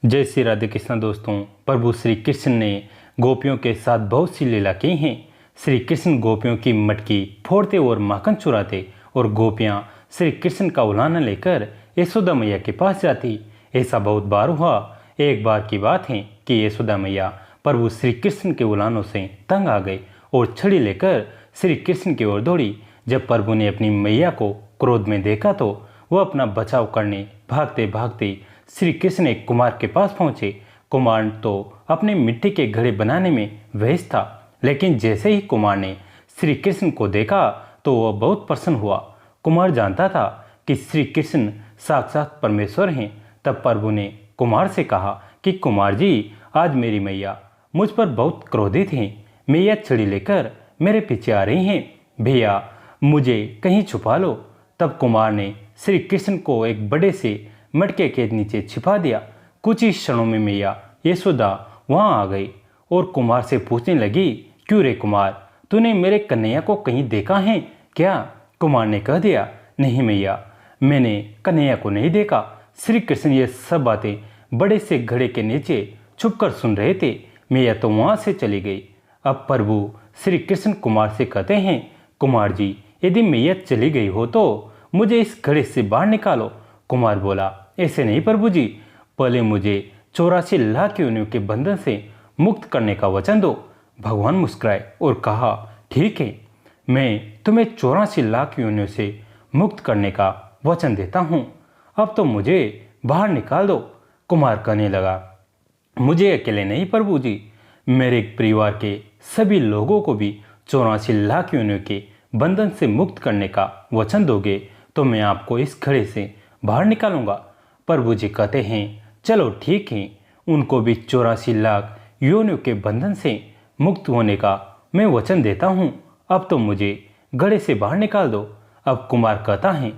जय श्री राधे कृष्ण दोस्तों। प्रभु श्री कृष्ण ने गोपियों के साथ बहुत सी लीला की हैं। श्री कृष्ण गोपियों की मटकी फोड़ते और माखन चुराते और गोपियां श्री कृष्ण का उलाहना लेकर यशोदा मैया के पास जाती। ऐसा बहुत बार हुआ। एक बार की बात है कि यशोदा मैया प्रभु श्री कृष्ण के उलाहनों से तंग आ गई और छड़ी लेकर श्री कृष्ण की ओर दौड़ी। जब प्रभु ने अपनी मैया को क्रोध में देखा तो वह अपना बचाव करने भागते भागते श्री कृष्ण एक कुमार के पास पहुंचे। कुमार तो अपने मिट्टी के घड़े बनाने में व्यस्त था, लेकिन जैसे ही कुमार ने श्री कृष्ण को देखा तो वह बहुत प्रसन्न हुआ। कुमार जानता था कि श्री कृष्ण साक्षात परमेश्वर हैं। तब प्रभु ने कुमार से कहा कि कुमार जी, आज मेरी मैया मुझ पर बहुत क्रोधित हैं। मैया छड़ी लेकर मेरे पीछे आ रही हैं। भैया, मुझे कहीं छुपा लो। तब कुमार ने श्री कृष्ण को एक बड़े से मटके के नीचे छिपा दिया। कुछ ही क्षणों में मैया यशोदा वहां आ गई और कुमार से पूछने लगी, क्यों रे कुमार, तूने मेरे कन्हैया को कहीं देखा है क्या? कुमार ने कह दिया, नहीं मैया, मैंने कन्हैया को नहीं देखा। श्री कृष्ण ये सब बातें बड़े से घड़े के नीचे छुपकर सुन रहे थे। मैया तो वहां से चली गई। अब प्रभु श्री कृष्ण कुमार से कहते हैं, कुमार जी, यदि मैया चली गई हो तो मुझे इस घड़े से बाहर निकालो। कुमार बोला, ऐसे नहीं प्रभु जी, पहले मुझे 84 लाख योनियों के बंधन से मुक्त करने का वचन दो। भगवान मुस्कुराए और कहा, ठीक है, मैं तुम्हें 84 लाख योनियों से मुक्त करने का वचन देता हूँ। अब तो मुझे बाहर निकाल दो। कुमार कहने लगा, मुझे अकेले नहीं प्रभु जी, मेरे परिवार के सभी लोगों को भी 84 लाख योनियों के बंधन से मुक्त करने का वचन दोगे तो मैं आपको इस घड़े से बाहर निकालूंगा। प्रभु जी कहते हैं, चलो ठीक है, उनको भी 84 लाख योनियों के बंधन से मुक्त होने का मैं वचन देता हूँ। अब तो मुझे घड़े से बाहर निकाल दो। अब कुमार कहता है,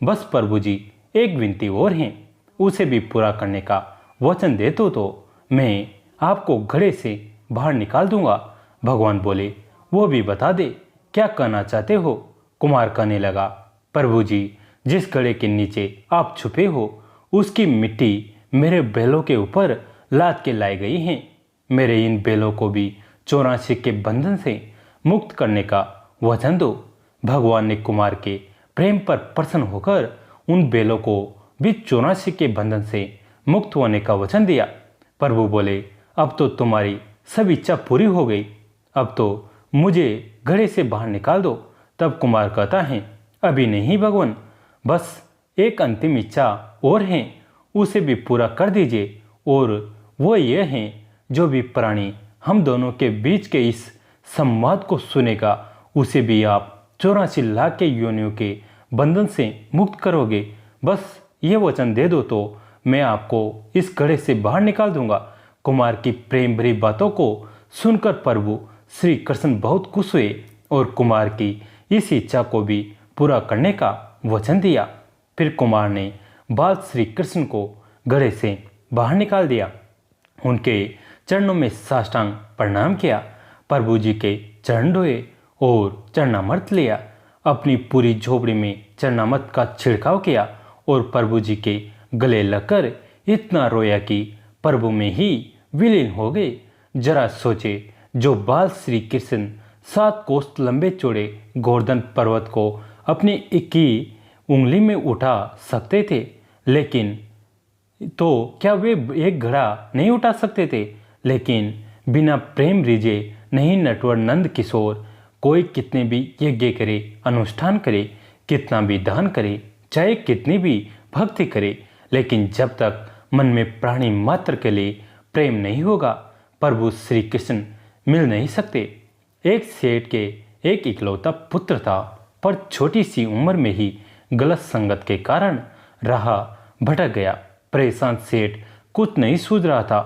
बस प्रभु जी, एक विनती और है, उसे भी पूरा करने का वचन दे दो तो मैं आपको घड़े से बाहर निकाल दूंगा। भगवान बोले, वो भी बता दे, क्या कहना चाहते हो? कुमार कहने लगा, प्रभु जी, जिस घड़े के नीचे आप छुपे हो उसकी मिट्टी मेरे बैलों के ऊपर लाद के लाई गई है। मेरे इन बैलों को भी 84 के बंधन से मुक्त करने का वचन दो। भगवान ने कुमार के प्रेम पर प्रसन्न होकर उन बैलों को भी 84 के बंधन से मुक्त होने का वचन दिया। प्रभु बोले, अब तो तुम्हारी सब इच्छा पूरी हो गई, अब तो मुझे घड़े से बाहर निकाल दो। तब कुमार कहता है, अभी नहीं भगवान, बस एक अंतिम इच्छा और है, उसे भी पूरा कर दीजिए। और वो ये है, जो भी प्राणी हम दोनों के बीच के इस संवाद को सुनेगा उसे भी आप 84 लाख के योनियों के बंधन से मुक्त करोगे। बस ये वचन दे दो तो मैं आपको इस घड़े से बाहर निकाल दूंगा। कुमार की प्रेम भरी बातों को सुनकर प्रभु श्री कृष्ण बहुत खुश हुए और कुमार की इस इच्छा को भी पूरा करने का वचन दिया। फिर कुमार ने बाल श्री कृष्ण को घड़े से बाहर निकाल दिया। उनके चरणों में साष्टांग प्रणाम किया। प्रभु जी के चरण धोए और चरणामृत लिया। अपनी पूरी झोपड़ी में चरणामृत का छिड़काव किया और प्रभु जी के गले लगकर इतना रोया कि प्रभु में ही विलीन हो गए। जरा सोचे, जो बाल श्री कृष्ण 7 कोस लंबे चौड़े गोवर्धन पर्वत को अपनी एक ही उंगली में उठा सकते थे, लेकिन तो क्या वे एक घड़ा नहीं उठा सकते थे? लेकिन बिना प्रेम रिझे नहीं नटवर नंद किशोर, कोई कितने भी यज्ञ करे, अनुष्ठान करे, कितना भी दान करे, चाहे कितनी भी भक्ति करे, लेकिन जब तक मन में प्राणी मात्र के लिए प्रेम नहीं होगा, प्रभु श्री कृष्ण मिल नहीं सकते। एक सेठ के एक इकलौता पुत्र था, पर छोटी सी उम्र में ही गलत संगत के कारण राह भटक गया। परेशान सेठ कुछ नहीं सूझ रहा था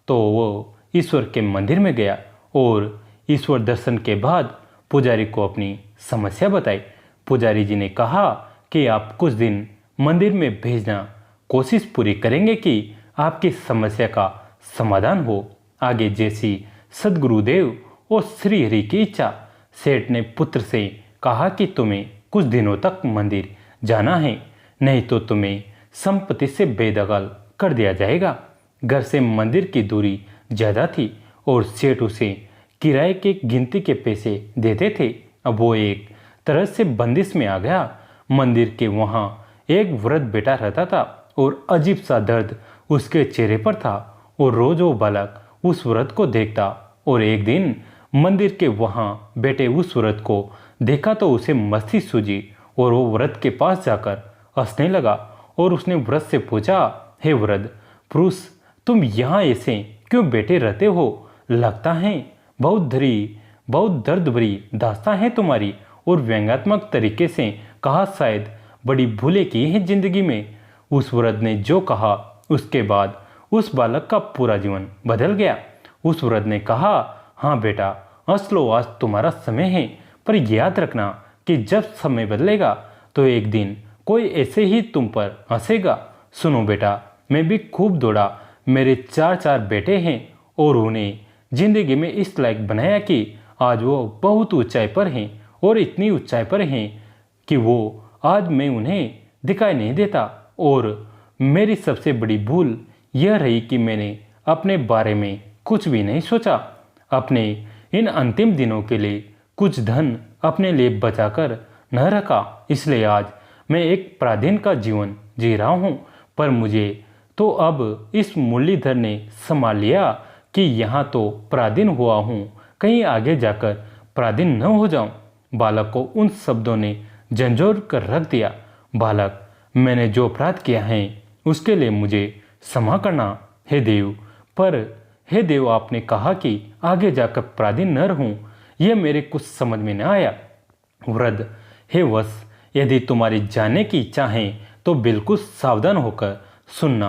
तो वो ईश्वर के मंदिर में गया और ईश्वर दर्शन के बाद पुजारी को अपनी समस्या बताई। पुजारी जी ने कहा कि आप कुछ दिन मंदिर में भेजना, कोशिश पूरी करेंगे कि आपकी समस्या का समाधान हो। आगे जैसी सदगुरुदेव और श्री हरि की इच्छा। सेठ ने पुत्र से कहा कि तुम्हें कुछ दिनों तक मंदिर जाना है, नहीं तो तुम्हें संपत्ति से बेदखल कर दिया जाएगा। घर से मंदिर की दूरी ज़्यादा थी और सेठ उसे किराए के गिनती के पैसे देते थे। अब वो एक तरह से बंदिश में आ गया। मंदिर के वहाँ एक वृद्ध बेटा रहता था और अजीब सा दर्द उसके चेहरे पर था और रोज वो बालक उस वृद्ध को देखता और एक दिन मंदिर के वहाँ बैठे उस वृद्ध को देखा तो उसे मस्ती सूझी और वो वृद्ध के पास जाकर हंसने लगा और उसने वृद्ध से पूछा, हे वृद्ध पुरुष, तुम यहाँ ऐसे क्यों बैठे रहते हो? लगता है बहुत दर्द भरी दास्तां है तुम्हारी। और व्यंग्यात्मक तरीके से कहा, शायद बड़ी भूलें की है जिंदगी में। उस वृद्ध ने जो कहा उसके बाद उस बालक का पूरा जीवन बदल गया। उस वृद्ध ने कहा, हाँ बेटा, हंस लो, आज तुम्हारा समय है, पर याद रखना कि जब समय बदलेगा तो एक दिन कोई ऐसे ही तुम पर हंसेगा। सुनो बेटा, मैं भी खूब दौड़ा, मेरे चार बेटे हैं और उन्हें जिंदगी में इस लायक बनाया कि आज वो बहुत ऊंचाई पर हैं और इतनी ऊंचाई पर हैं कि वो आज मैं उन्हें दिखाई नहीं देता। और मेरी सबसे बड़ी भूल यह रही कि मैंने अपने बारे में कुछ भी नहीं सोचा। अपने इन अंतिम दिनों के लिए कुछ धन अपने लिए बचाकर न रखा, इसलिए आज मैं एक पराधीन का जीवन जी रहा हूँ। पर मुझे तो अब इस मुरलीधर ने संभाल लिया कि यहाँ तो पराधीन हुआ हूँ, कहीं आगे जाकर पराधीन न हो जाऊँ। बालक को उन शब्दों ने झंझोर कर रख दिया। बालक, मैंने जो अपराध किया है उसके लिए मुझे क्षमा करना हे देव। पर हे देव, आपने कहा कि आगे जाकर पराधीन न रहूं, यह मेरे कुछ समझ में न आया। वृद्ध, हे वश, यदि तुम्हारी जाने की इच्छा है तो बिल्कुल सावधान होकर सुनना।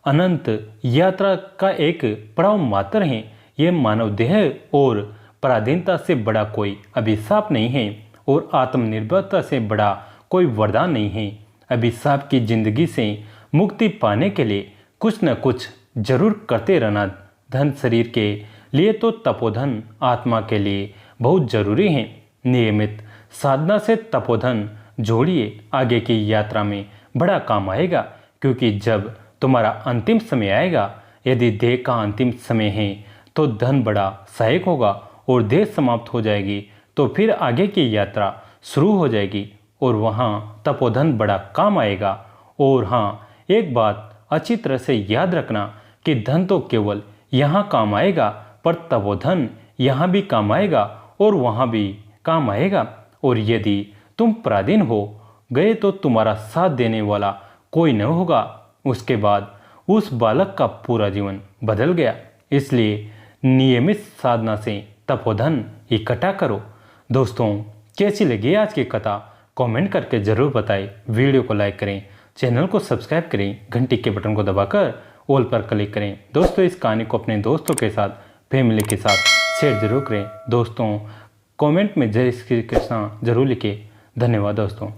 अनंत यात्रा का एक पड़ाव मात्र है। यह मानव देह और पराधीनता से बड़ा कोई अभिशाप नहीं है और आत्मनिर्भरता से बड़ा कोई वरदान नहीं है। अभिशाप की जिंदगी से मुक्ति पाने के लिए कुछ न कुछ जरूर करते रहना। धन शरीर के लिए तो तपोधन आत्मा के लिए बहुत जरूरी है। नियमित साधना से तपोधन जोड़िए, आगे की यात्रा में बड़ा काम आएगा। क्योंकि जब तुम्हारा अंतिम समय आएगा, यदि देह का अंतिम समय है तो धन बड़ा सहायक होगा और देह समाप्त हो जाएगी तो फिर आगे की यात्रा शुरू हो जाएगी और वहाँ तपोधन बड़ा काम आएगा। और हाँ, एक बात अच्छी तरह से याद रखना कि धन तो केवल यहाँ काम आएगा, पर तपोधन यहाँ भी काम आएगा और वहाँ भी काम आएगा। और यदि तुम पराधीन हो गए तो तुम्हारा साथ देने वाला कोई न होगा। उसके बाद उस बालक का पूरा जीवन बदल गया। इसलिए नियमित साधना से तपोधन इकट्ठा करो। दोस्तों, कैसी लगी आज की कथा कमेंट करके ज़रूर बताएं। वीडियो को लाइक करें, चैनल को सब्सक्राइब करें, घंटी के बटन को दबाकर ऑल पर क्लिक करें। दोस्तों, इस कहानी को अपने दोस्तों के साथ, फैमिली के साथ शेयर जरूर करें। दोस्तों, कमेंट में जय श्री कृष्णा जरूर लिखें। धन्यवाद दोस्तों।